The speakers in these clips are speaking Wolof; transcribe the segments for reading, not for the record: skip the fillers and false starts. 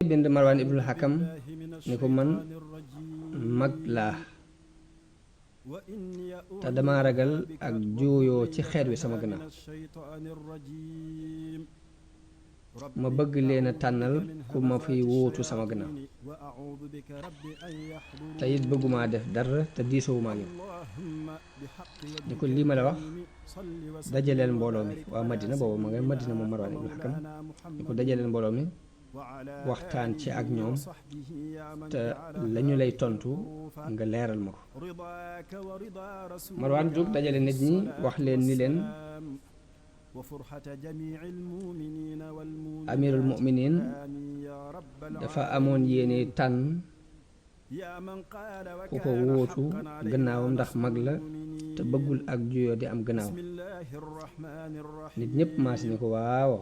bind Marwan ibnul Hakam ni ko man mag laa te dama ragal ak juuyoo ci xeet wi sama gannaaw ma bëgg leen a tànnal ku ma fiy wuutu sama gannaaw te it bëgguma def dara te diisoowuma ak ñoom ni ko lii ma la wax dajaleel mbooloo mi waa Madina boobu ma nga Madina moom Marwan ibnul Hakam ni ko dajaleel mbooloo mi waxtaan ci ak ñoom te lañu lay tontu nga leeral ma ko Marwan jóg dajale nit ñi wax leen ni leen amirul mu'minin dafa amoon yéene tànn ku ko wóotu gannaawam ndax mag la te bëggul ak juyoo di am gannaaw nit ñépp maas ni ko waaw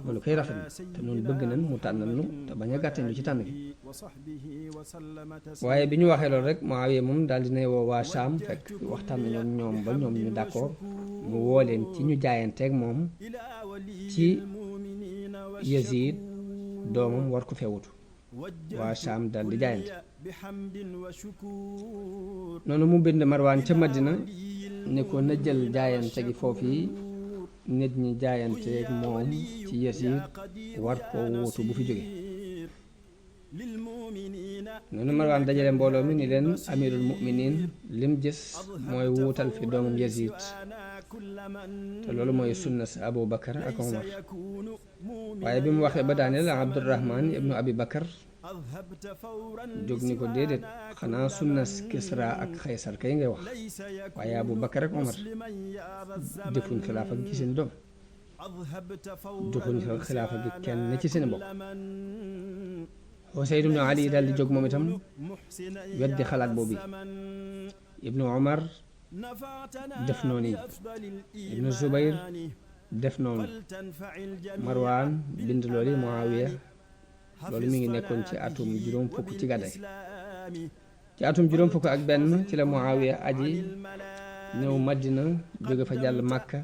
loolu koy rafet na te noonu bëgg nañ mu tànnal nu te bañ a gàttañ lu ci tànn gi waaye bi ñu waxee loolu rek Muawiya moom daal dina woo waa Saam fekk waxtaan nañu ñoom ba ñoom ñu d'accord mu woo leen ci ñu jaayanteeg moom ci Yazid doomam war ko fewutu waa Saam dal di jaayante noonu mu bind Marwaan ca Madina ne ko na jël jaayante gi foofu yi nit ñi jaayanteeg moom ci Yazid war koo wuutu bu fi jóge noonu Marwaan dajale mbooloo mi ni leen amirul mu'minin lim gis mooy wuutal fi doomam Yazid te loolu mooy sunna sa Abu Bakar ak Omar waaye bi mu waxee ba daaneel Abdurrahman ibnu Abi Bakar jóg ni ko déedéet xanaa sunnas Kisra ak Xaysar kay ngay wax waaye Abu Bakar ak Omar defuñ xilaafa gi ci seen doom defuñ xilaafa gi kenn ci seen bopp Xuseyn ibnu Ali daal di jóg moom itam weddi xalaat boobu ibnu Omar def noonu yi ibnu Zubayr def noonu Marwaan bind loolu Muawiya loolu mi ngi nekkoon ci atum juróom fukk ci gàddaay ci atum juróom fukk ak benn ci la Muawiya aji ñëw Madina jóge fa jàll Makka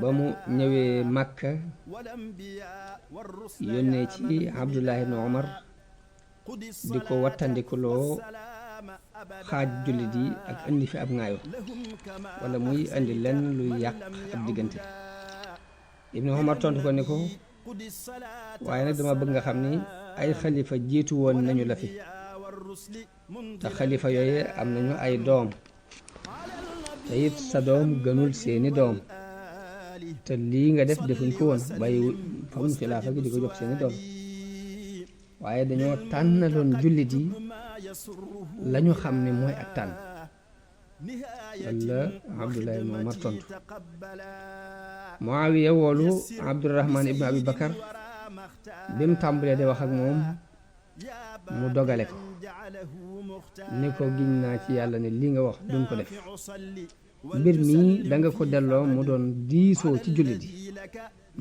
ba mu ñëwee Makka yónnee ci Abdullah ibn Omar di ko wattandikuloo xaaj jullit yi ak indi fi ab ŋaayo wala muy indi lenn luy yàq ab diggante Ibn Omar tontu ko ni ko waaye nag dama bëgg nga xam ni ay xalifa jiitu woon nañu la fi te xalifa yooyu am nañu ay doom te it sa doom gënul seeni doom te lii nga def defuñ ko woon bàyyi famuñ xilaafa gi di ko jox seeni doom waaye dañoo tànnaloon jullit yi lañu xam ne mooy ak tànn walla Abdullah ibn Umar tontu Muawiya woolu Abdurrahman ibn Abi Bakar bi mu tàmbalee di wax ak moom mu dogale ko ni ko giñ naa ci yàlla ne li nga wax duñ ko def mbir mi danga ko delloo mu doon diisoo ci jullit yi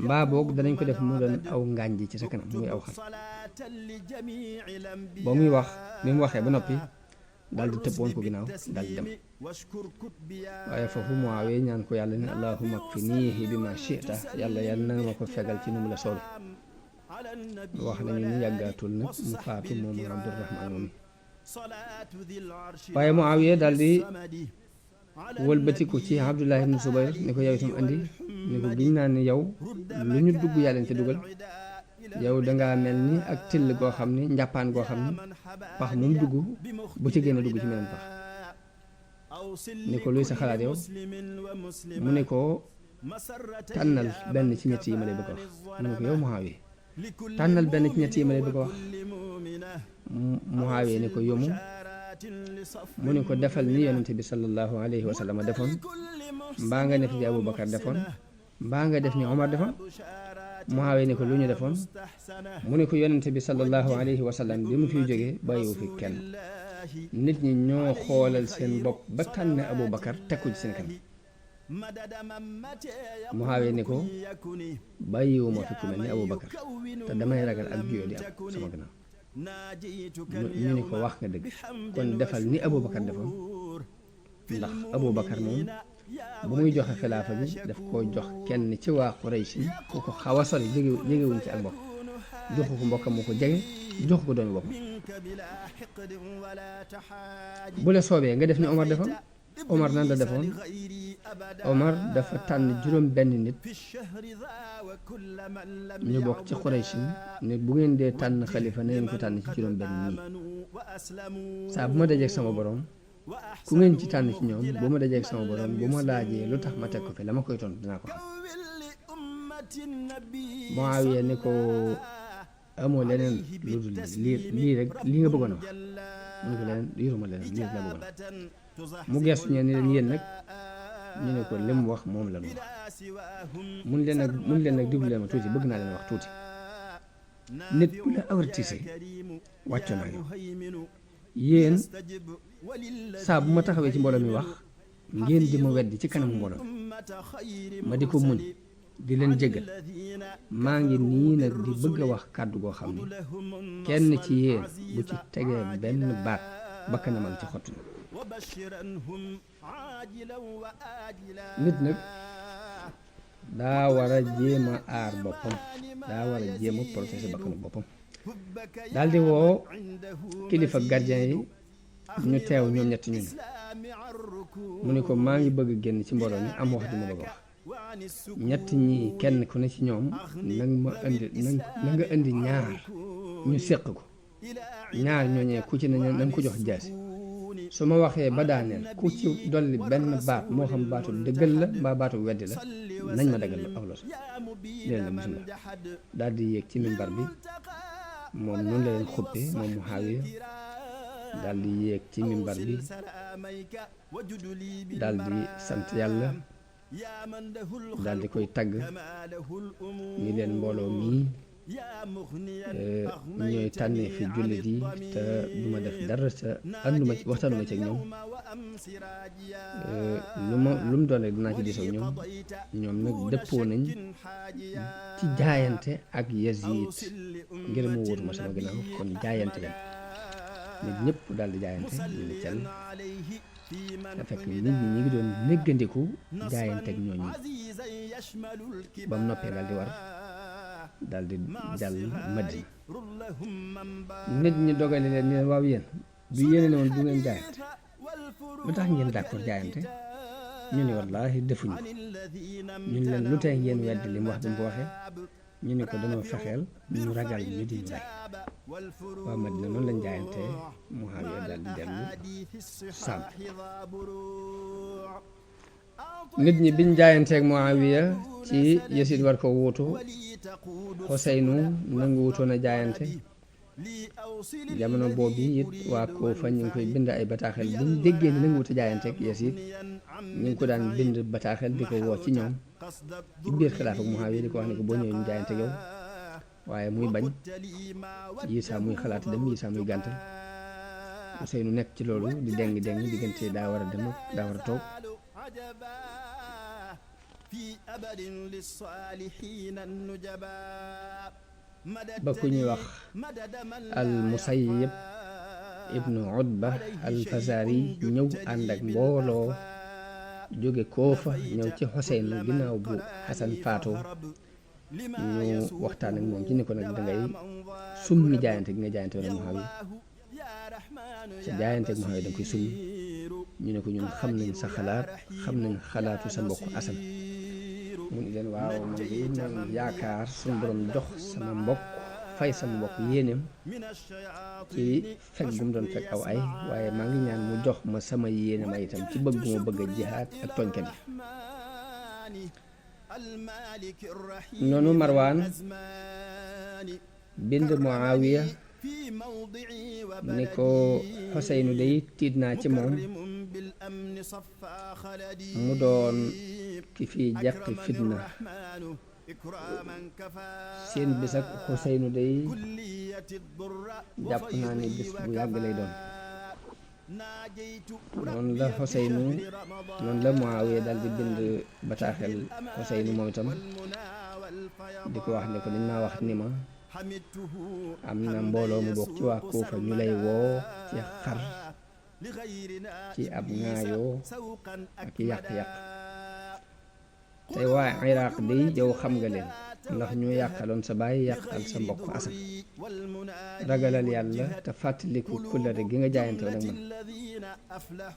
mbaa boog danañ ko def mu doon aw ngaañ ji ci sa kanam muy aw xal ba muy wax bi mu waxee ba noppi daal di tëb woon ko ginnaaw daal di dem waaye foofu Muawiya ñaan ko yàlla ne allahumma kfinihi bima shi'ta yàlla yàlla na ma ko fegal ci nu mu la soobe wax nañu ni yàggaatul nag mu faatu moom Abdurrahman moom waaye Muawiya daal di wëlbatiku ci Abdullah ibn Zubayr ni ko yow itam andi ni ko giñ naa ni yow lu ñu dugg yàlla ci dugal yow dangaa mel ni ak till goo xam ni njàppaan goo xam ni pax moom dugg bu ci génn dugg ci meneen pax ni ko luy sa xalaat yow mu ne ko tànnal benn ci ñett yi ma lay bëgg a wax mu ne ko yow Muawiya tànnal benn ci ñett yi ma lay bëgg a wax Muawiya ni ko yomu mu ne ko defal ni yonente bi sallallahu alayhi wa sallam defoon mbaa nga def ni Abu Bakar defoon mbaa nga def ni Omar defoon Muawiya ni ko lu ñu defoon mu ne ko yonente bi sallallahu alayhi wa sallam bi mu fiy jógee bàyyiwu fi kenn nit ñi ñoo xoolal seen bopp ba tànn Abu Bakar teg ko ci seen kanam Muawiya ni ko bàyyiwuma fi ku mel ni Abu Bakar te damay ragal ak juyoo di am sama gannaaw ñu ni ko wax nga dëgg kon defal ni Abu Bakar defoon ndax Abu Bakar moom bu muy joxe xilaafa bi daf koo jox kenn ci waa Quraysh ku ko xaw a sori jegewuñ ci ak bokk joxu ko mbokkam mu ko jege joxu ko doomi boppam bu la soobee nga def ni Omar defoon Omar nan la defoon Omar dafa tànn juróom benn nit ñu bokk ci Quraysh ne bu ngeen dee tànn xalifa na ngeen ko tànn ci juróom benn ñii saa bu ma dajeeg sama borom ku ngeen ci tànn ci ñoom bu ma dajeeg sama borom bu ma laajee lu tax ma teg ko fi la ma koy tontu dinaa ko xam Muawiya ne ko amoo leneen lu dul lii rek lii nga bëggoon a wax mu ne ko leneen yoruma leneen lii rek la bëggoon a wax mu gestu ñeen ni leen yéen nag ñu ne ko li mu wax moom la mu wax mun leen nag déglu leen ma tuuti bëgg naa leen wax tuuti nit ku la avertise wàccoon naa yow yéen saa bu ma taxawee ci mbooloo mi wax ngeen di ma weddi ci kanamu mbooloo ma di ko muñ di leen jégal maa ngi nii nag di bëgg a wax kàddu goo xam ne kenn ci yéen bu ci tegee benn baat bakkanam ak ci xottu nit nag daa war a jéem a aar boppam daa war a jéem a protéger bakkanu boppam daal di woo kilifa gardien yi ñu teew ñoom ñetti ñun mu ne ko maa ngi bëgg génn ci mbooloo mi am wax di ma bëgg a wax ñett ñi kenn ku ne ci ñoom na nga indi ñaar ñu séq ko ñaar ñooñee ku ci ne na nga ko jox jaasi su ma waxee ba daaneel ku ci dolli benn baat moo xam baatu dëggal la mbaa baatu weddi la nañ ma daggal aw los leen la bismillah daal di yéeg ci minbar bi moom noonu la leen xuppe moom Muawiya daal di yéeg ci minbar bi daal di sant yàlla daal di koy tagg ni leen mbooloo mii ñooy tànnee fi jullit yi te du ma def dara sa ànduma ci waxtaanuma ci ak ñoom lu mu doon rek dinaa ci diisoo ñoom nag dëppoo nañ ci jaayante ak Yazid ngir mu wóotu ma sama ginnaaw kon jaayante leen nit ñëpp daal di jaayante ñu ne cel te fekk nit ñi ñu ngi doon néggandiku jaayante ak ñooñu ba mu noppee daal di war daal di jàll Madina nit ñi dogale leen ñu ne waaw yéen du yéene ne woon du ngeen jaayante lu tax ngeen d'accord jaayante ñu ne wallaahi defuñu ko ñu ne leen lu tey ngeen weddi li mu wax bi mu ko waxee ñu ne ko dañoo fexeel ñu ragal ñu di ñu rey waa Madina noonu lañ jaayante Muawiya daal di dellu Saam nit ñi biñ jaayanteeg Muawiya ci Yazid war ko wuutu Xuseynu nangu wutoon a jaayante jamono boobu it waa Kuufa ñu ngi koy bind ay bataaxel buñ déggee ni nangu wut a jaayanteeg Yazid ñu ngi ko daan bind bataaxel di ko woo ci ñoom ci biir xilaaf ak Muawiya di ko wax ne ko boo ñëwee ñu jaayanteeg yow waaye muy bañ yi saa muy xalaat dem yi saa muy gàntal Xuseynu nekk ci loolu di déng diggante daa war a dem daa war a toog ba ku ñuy wax al Musayyib ibnu Utba al Fazari ñëw ànd ak mbooloo jóge Koofa ñëw ci Xuseynu ginnaaw bu Xasan faatoo ñu waxtaan ak moom ci ni ko nag dangay summi jaayante gi nga jaayante wala Muawiya sa jaayante ak Muawiya danga koy summi ñu ne ko ñun xam nañ sa xalaat xam nañ xalaatu sa mbokk Asan mu ni leen waaw man de man yaakaar suñu borom jox sama mbokk fay sama mbokk yéeneem ci fekk gu mu doon fekk aw ay waaye maa ngi ñaan mu jox ma sama yéene ma itam ci bëgg ma bëgg a jihaad ak tooñkat yi noonu Marwaan bind Muawiya ni ko Xuseynu day tiit naa ci moom mu doon ki fi jàqi fitna seen bis ak Xuseynu day jàpp naa ni bis bu yàgg lay doon noonu la Xuseynu noonu la Muawiya daal di bind bataaxel Xuseynu moom itam di ko wax ne ko dañ maa wax ni ma am na mbooloo mu bokk ci waa Kuufa ñu lay woo ci xar ci ab ŋaayoo ak yàq-yàq tey waa Iraq day yow xam nga leen ndax ñu yàqaloon sa baay yàqal sa mbokk Asan ragalal yàlla te fàttaliku kóllëre gi nga jaayante woon ak man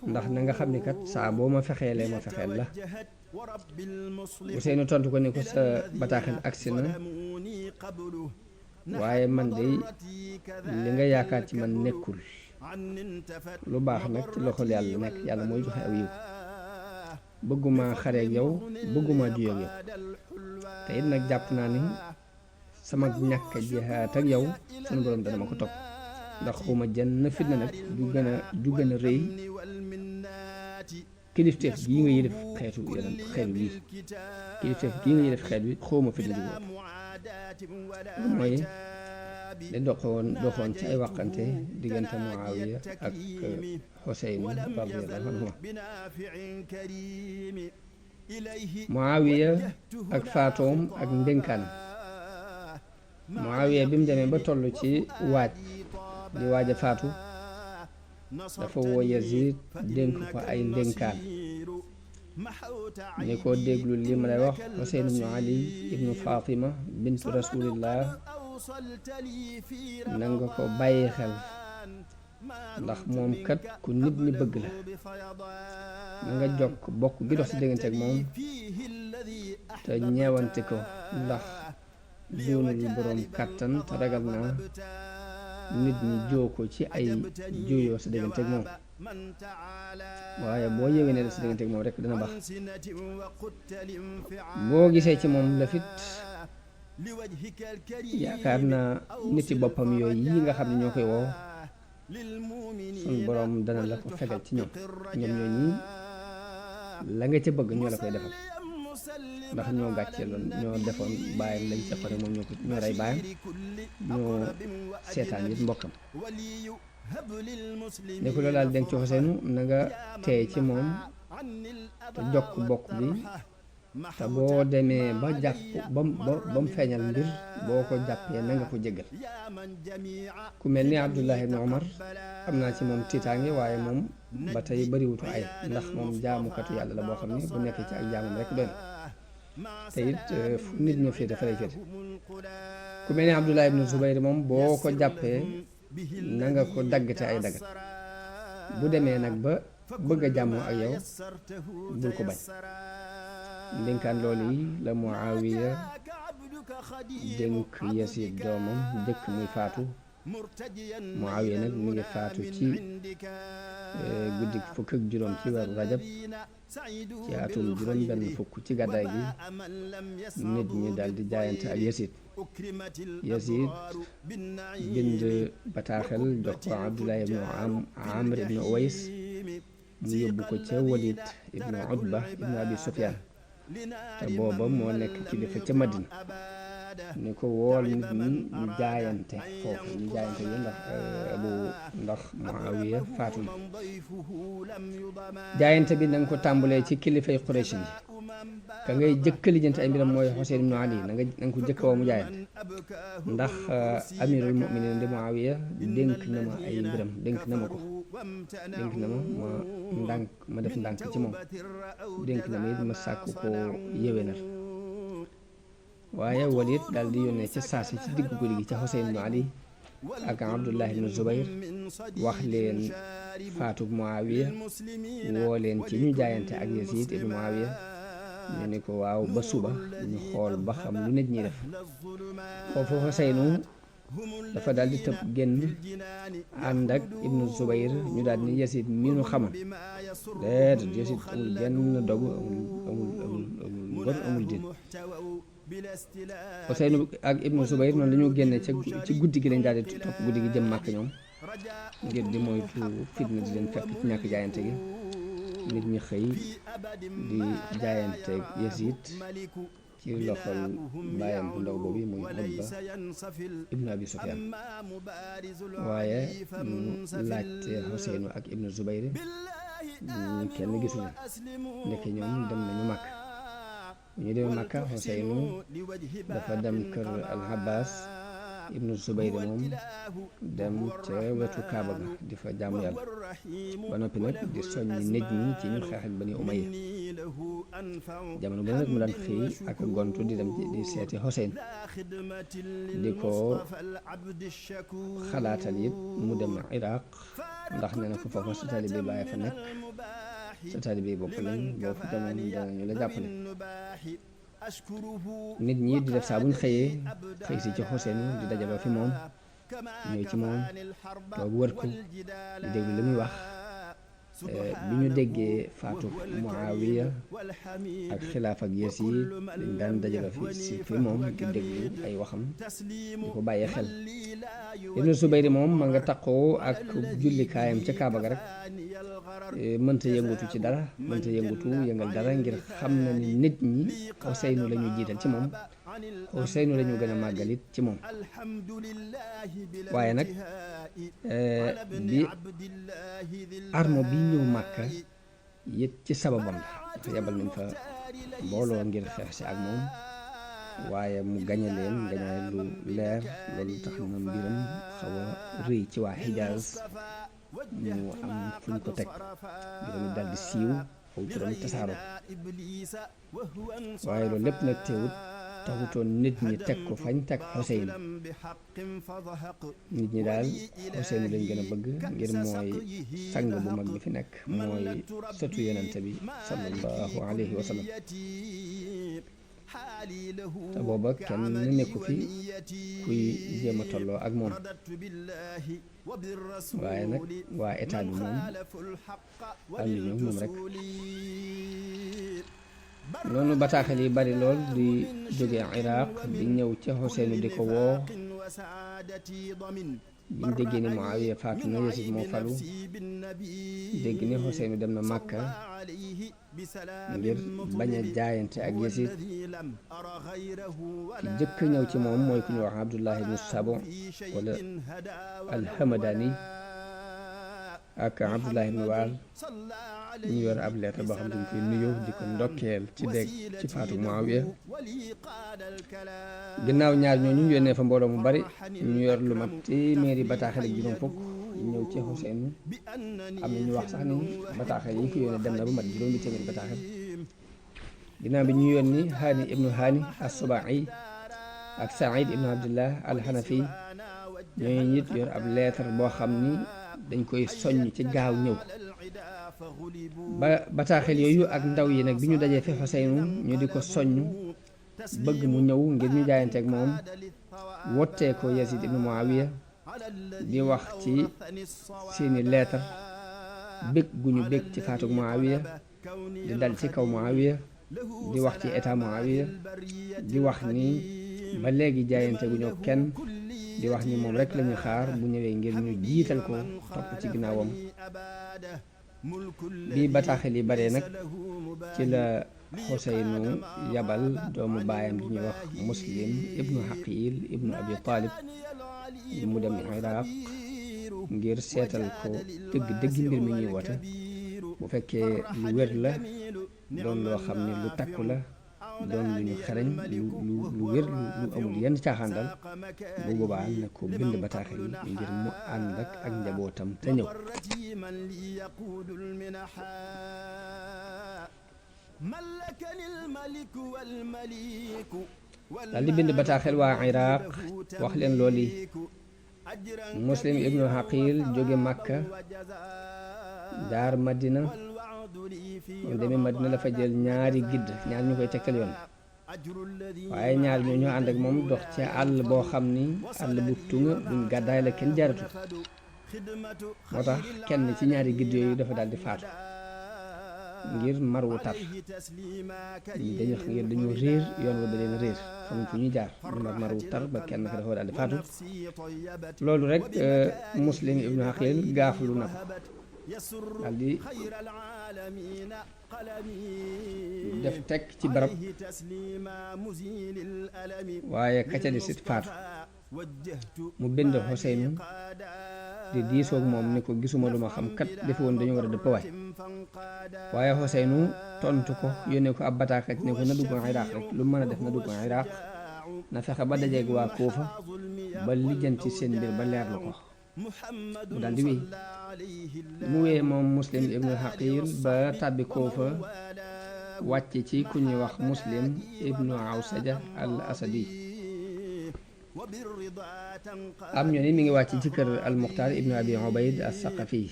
ndax na nga xam ni kat saa boo ma fexeelee ma fexeel la Useynu tontu ko ni ko sa bataaxel agsi na waaye man de li nga yaakaar ci man nekkul lu baax nag ci loxol yàlla nekk yàlla mooy joxe aw yiw bëgguma xareeg yow bëgguma juyoog yow te it nag jàpp naa ni sama ñàkk jihaat ak yow sunu borom dana ma ko topp ndax xuma jenn fitna nag ju gën a rëy kilifteef gii nga yilif xeetu bii kilifteef gii nga yilif xeet wi xawma fitna ju mooy li doxoon ci ay waxante diggante Muawiya ak Xuseyn radiyallahu anhu Muawiya ak faatoom ak ndénkaanam Muawiya bi mu demee ba toll ci di waaj a faatu dafa woo Yazid dénk ko ay ndénkaan ni ko déglu li ma lay wax Xuseyn ibnu Ali ibnu Fatima bintu rasulillah na nga ko bàyyi xel ndax moom kat ku nit ñi bëgg la na nga jokk bokk gi dox ci diggante ak moom te ñeewante ko ndax doonul boroom kàttan te ragal naa nit ñi joo ko ci ay juyoo sa diggante ak moom waaye boo yéwee ne la sa diggante ak moom rek dana baax boo gisee ci moom lafit yaakaar naa nit ci boppam yooyu yi nga xam ne ñoo koy woo suñ boroom dana la ko fegal ci ñoom ñoo ñi la nga ca bëgg ñoo la koy defal ndax ñoo gàcceeloon ñoo defoon bàyyam lañ ca xore moom ñoo rey bàyyam ñoo seetaan it mbokkam ne ko loolu daal denk ci Xuseenu na nga teey ci moom te jokk bokk bi te boo demee ba jàpp ba mu feeñal mbir boo ko jàppee na nga ko jéggal ku mel ni Abdullah ibn Umar am naa ci moom tiitaange waaye moom ba tey bariwutu ay ndax moom jaamukatu yàlla la boo xam ne bu nekk ci ak jaamam rek doy na te it fu nit ña féete fa lay féete ku mel ni Abdullah ibn Zubayr moom boo ko jàppee na nga ko daggate ay daggat bu demee nag ba bëgg a jàmmoo ak yow bul ko bañ ndénkaan loolu yi la Muawiya dénk Yasid doomam jëkk muy faatu Muawiya nag mu ngi faatu ci guddi fukk ak juróom ci weeru rajab ci atum juróom benn fukk ci gàddaay gi nit ñi daal di jaayante ak Yasid bind bataaxel jox ko Abdullah ibnu Amr ibnu Uways mu yóbbu ko ca Walid ibnu Utba ibnu Abi Sufyan te booba moo nekk kilifa ca Madina ni ko wool nit ñi ñu jaayante foofu ñu jaayante yi ndax Muawiya faatu na jaayante bi na nga ko tàmbalee ci kilifay Quraysh yi ka ngay jëkk lijjanti ay mbiram mooy Xuseyn ibnu Ali na nga ko jëkk woo mu jaayante ndax amirul muminin di Muawiya dénk na ma ay mbiram dénk na ma ma def ndànk ci moom dénk na ma it ma sàkku ko yéwénal waaye Walid daal di yónnee ca saasi ci diggu guddi gi ca Xuseyn ibnu Ali ak Abdullah ibnu Zubayr wax leen faatu Muawiya woo leen ci ñu jaayante ak Yazid ibnu Muawiya ñu ni ko waaw ba suba ñu xool ba xam lu nit ñi def foofu Xuseynu dafa daal di tëb génn ànd ak ibnu Zubayr ñu daal ni Yazid mi nu xamoon déedéet Yazid amul genn dogu amul ngor amul din Xuseynu ak ibnu Zubayr noonu dañoo génne ci guddi gi lañ daal di topp guddi gi jëm Màkk ñoom ngir di moytu fitna di leen fekk ci ñàkk jaayante gi nit ñi xëy di jaayante Yazid ci loxol baayam bu ndaw boobu muy Utba ibnu Abi Sufyan waaye mu laajte Xuseynu ak ibnu Zubayr kenn gisu leen ndeke ñoom dem nañu Màkk bu ñu demee Màkka Xuseynu dafa dem kër al Abbas ibnu Zubayr moom dem ca wetu Kaaba ga di fa jaamu yàlla ba noppi nag di soññi nit ñi ci ñu xeex ak Bani Umayya jamono ba nag mu daan xëy ak gontu di dem di seeti Xuseyn di ko xalaatal it mu dem Iraq ndax nee na ko foofa sa taalibe Baay fa nekk sa taalibe bopp lañ boo fa demoon danañu la jàppale nit ñi di def saa buñ xëyee xëy si ci Xuseyn di dajaloo fi moom ñëw ci moom toog wër ko di déglu li muy wax bi ñu déggee faatu Muawiya ak xilaaf ak Yasiid dañ daan dajaloo fi moom di déglu ay waxam di ko bàyyee xel Ibnu Zubayr moom ma nga taqoo ak jullikaayam ca Kaaba ga rek mënta yëngutu ci dara mënta yëngal dara ngir xam na ni nit ñi Xuseynu la ñu jiital ci moom Xuseynu la ñu gën a màggalit ci moom waaye nag bi armo bi ñëw Màkka it ci sababam la ndax yebal nañ fa mbooloo ngir xeex si ak moom waaye mu gañe leen gañaay lu leer loolu tax na mbiram xaw a rëy ci waa Hijaaz mu am fu ñu ko teg mbiram it daal di siiw aw turam tasaaroo waaye loolu lépp nag teewut taxutoon nit ñi teg ko fañ teg Xuseyn nit ñi daal Xuseyn lañ gën a bëgg ngir mooy sang bu mag bi fi nekk mooy sëtu yonente bi sallallahu alayhi wa sallam te booba kenn nekku fi kuy jéem a tolloo ak moom waaye nag waa état bi moom ànduñu moom rek noonu bataaxal yi bari lool di jóge Iraq di ñëw ca Xuseyn di ko woo biñ déggee ni Muawiya faatu na Yasiid moo falu dégg ni Xuseyn dem na Màkka ngir bañ a jaayante ak Yasiid ki jëkk ñëw ci moom mooy ku ñu wax Abdullah ibnu Sabo wala al-Hamadani ak Abdullah ibnu Waal ñu yor ab lettre boo xam dañ koy nuyoo di ko ndokkeel ci dégg ci faatu Muawiya ginnaaw ñaar ñoo ñu yónnee fa mbooloo mu bari ñu yor lu mat téeméeri bataaxal ak juróom fukk ñëw ci Xuseyn am na ñu wax sax ni bataaxal yi ko yónnee dem na ba mat juróomi téeméeri bataaxal ginnaaw bi ñu yónni Haani ibnu Haani as-Subai ak Saïd ibnu Abdullah al-Hanafi ñooñu it yor ab lettre boo xam ni dañ koy soññ ci gaaw ñëw ba bataaxel yooyu ak ndaw yi nag bi ñu dajee fi Xuseynu ñu di ko soññ bëgg mu ñëw ngir ñu jaayanteeg moom wottee ko Yasiid ibnu Muawiya di wax ci seeni leetar bég gu ñu bég ci faatug Muawiya di dal ci kaw Muawiya di wax ci état Muawiya di wax ni ba léegi jaayante gu ñoo kenn di wax ni moom rek lañu xaar bu ñëwee ngir ñu jiital ko topp ci ginnaawam bi bataaxel yi bare nag ci la Xuseynu yabal doomu baayam di ñuy wax Muslim ibnu Xaqiil ibnu Abi Taalib mu dem Iraq ngir seetal ko dëgg mbir mi ñuy woote bu fekkee lu wér la doon loo xam ne lu takku la doon lu ñu xereñ lu wér lu amul yenn caaxaan dal bu boobaa na ko bind bataaxel yi ngir mu ànd ak njabootam te ñëw daal di bind bataaxel waa Iraq wax leen loolu yi Muslim ibnu Xaqiil jóge Makka jaar Madina moom demee Madina la fa jël ñaari gidd ñaar ñu koy tegtal yoon waaye ñaar ñoo ñoo ànd ak moom dox ci àll boo xam ni àll bu tunga buñ gàddaay la kenn jaaratu moo tax kenn ci ñaari gidd yooyu dafa daal di faatu ngir mar wu tar dañoo réer yoon wa da leen réer xamuñ fu ñuy jaar mar wu tar ba kenn ka dafa daal di faatu loolu rek Muslim ibnu Xaqiil gaaflu na ko daal di def teg ci barab waaye kacca di sit faatu mu bind Xuseynu di diisoog moom ni ko gisuma lu ma xam kat defe woon dañu war a dëpp waaye Xuseynu tontu ko yónnee ko ab bataaxal ne ko na dugg Iraq rek lu mën a def na dugg Iraq na fexe ba dajeeg waa Kuufa ba lijjanti seen mbir ba leerlu ko mu daldi wéy mu wéyee moom Muslim ibnu Haqil ba tàbbi Kuufa wàcc ci ku ñuy wax Muslim ibnu Awsaja al Asadi am ñu ni mi ngi wàcc ci kër al Muxtaar ibnu Abi Ubayd as Saqafi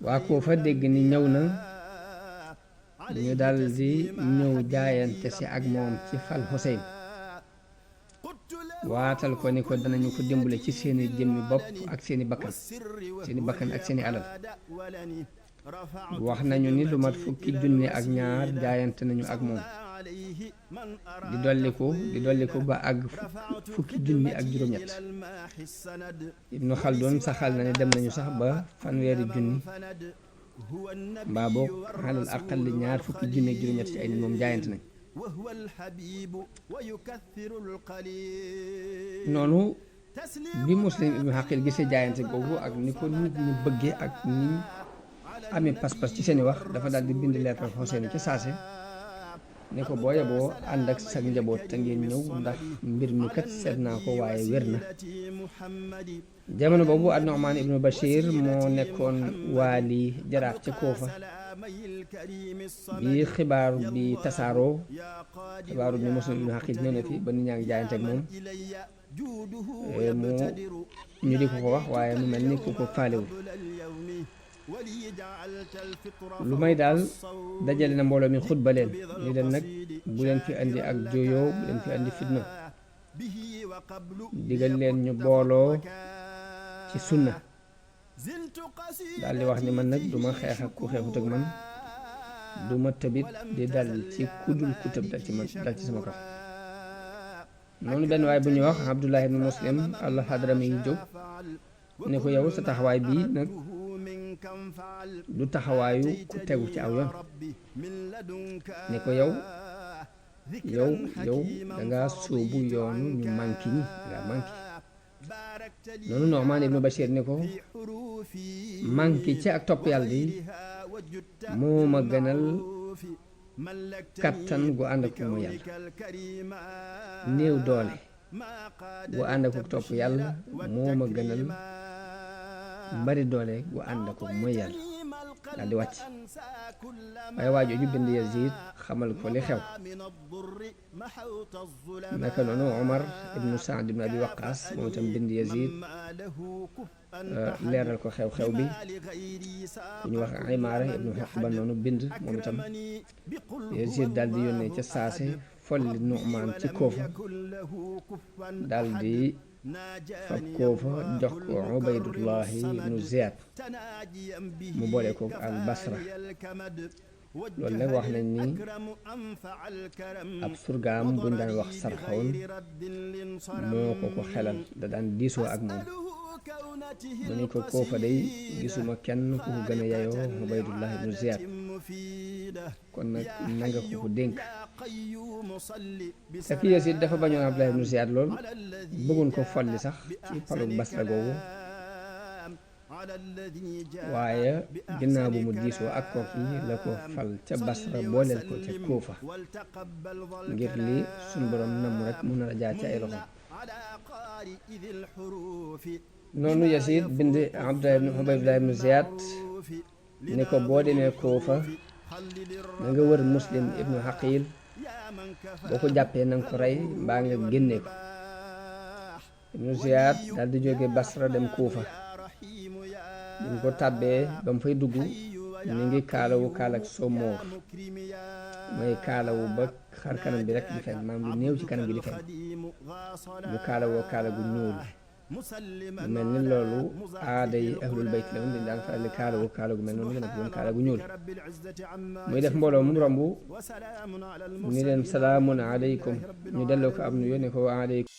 waa Kuufa dégg ni ñëw na ñu daldi ñëw jaayante si ak moom ci fal Xuseyn waatal ko ni ko danañu ko dimbale ci seeni jëmmi bopp ak seeni bakkan ak seeni alal wax nañu ni lu mat fukki junni ak ñaar jaayante nañu ak moom di dolliku ba àgg fukki junni ak juróom-ñett Ibnu Xaldun saxal na ne dem nañu sax ba fanweeri junni mbaa boog xalal aqal ñaar fukki junni ak juróom-ñett ci ay nit moom jaayante nañ noonu bi Muslim ibnu Haqil gisee jaayante googu ak ni ko nit ñi bëggee ak ni amee pas-pas ci seeni wax dafa daal di bind leetar Xuseyn ci saase ne ko boo yeboo ànd ak sa njaboot te ngeen ñëw ndax mbir mi kat seet naa ko waaye wér na jamono boobu an-Nu'man ibnu Bashir moo nekkoon waali jaraaf ca Kuufa bi xibaaru bi tasaaroo xibaaru bi Muslim ibnu Haqil ñëw na fi ba nit ñaa ngi jaayante ak moom ñu di ko ko wax waaye mu mel ni ku ko faalewul lu may daal dajale na mbooloo mi xutba leen ni leen nag bu leen fi andi ak jooyoo bu leen fi andi fitna digal leen ñu booloo ci sunna daal di wax ni man nag duma xeex ak ku xeexut ak man duma tëbit di dal ci kudul ku tëb dal ci sama kaw noonu benn waay bu ñuy wax Abdullah ibn Muslim al-Hadrami yi jóg ne ko yow sa taxawaay bii nag du taxawaayu ku tegu ci aw yoon ne ko yow danga sóobu yoonu ñu manki ñi nga manki noonu Nu'man ibnu Bashir ne ko manki ci ak topp yàlla di moo ma gënal kattan gu ànd ak mu yàlla néew doole gu ànd ak topp yàlla moo ma gënal bari doole gu ànd ak mooy yàlla daal di wàcc waaye waajooju bind Yazid xamal ko li xew naka noonu Omar ibnu Saad ibnu Abi Waqaas moom itam bind Yazid leeral ko xew-xew bi ku ñu wax Imaara ibnu Uqba noonu bind moom itam Yazid daal di yónnee ca saase folli Nu'man ci Kuufa daal di fab Kuufa jox ko Ubaydullahi ibnu Ziyaad mu boole ko al Basra loolu nag wax nañ ni ab surgaam buñ daan wax Sarxoon moo ko xelal da daan diisoo ak moom mu ni ko Kuufa day gisuma kenn ku ko gën a yayoo Ubaydullahi ibnu Ziyaad kon nag nanga ko dénk fekk Yazid dafa bañoon Abdullah ibnu Ziyaad lool bëggoon ko folli sax ci palug Basra googu waaye ginnaaw bu mu diisoo ak kooki la ko fal ca Basra booleel ko ca Kuufa ngir li suñ borom namm rek mun na la jaar ci ay loxo noonu Yazid bind Ubaydullah ibnu Ziyaad ni ko boo demee Kuufa na nga wër Muslim ibnu Haqil boo ko jàppee na nga ko rey mbaa nga génnee ko ibnu Ziyaad daal di jóge Basra dem Kuufa bi mu ko tàbbee ba mu fay dugg mi ngi kaalawu kaalak sommoor mooy kaalawu ba xar kanam bi rek di feeñ maanaam lu néew ci kanam gi di feeñ mu kaalawoo kaala gu ñuul mu mel ni loolu aada yi ahlul bayt la woon dañ daan faral di kaalawu kaala gu mel noonu la doon kaala gu ñuul muy def mbooloo mu romb ni leen salaamun aleykum ñu delloo ko am nu yónnee ko wa aleykum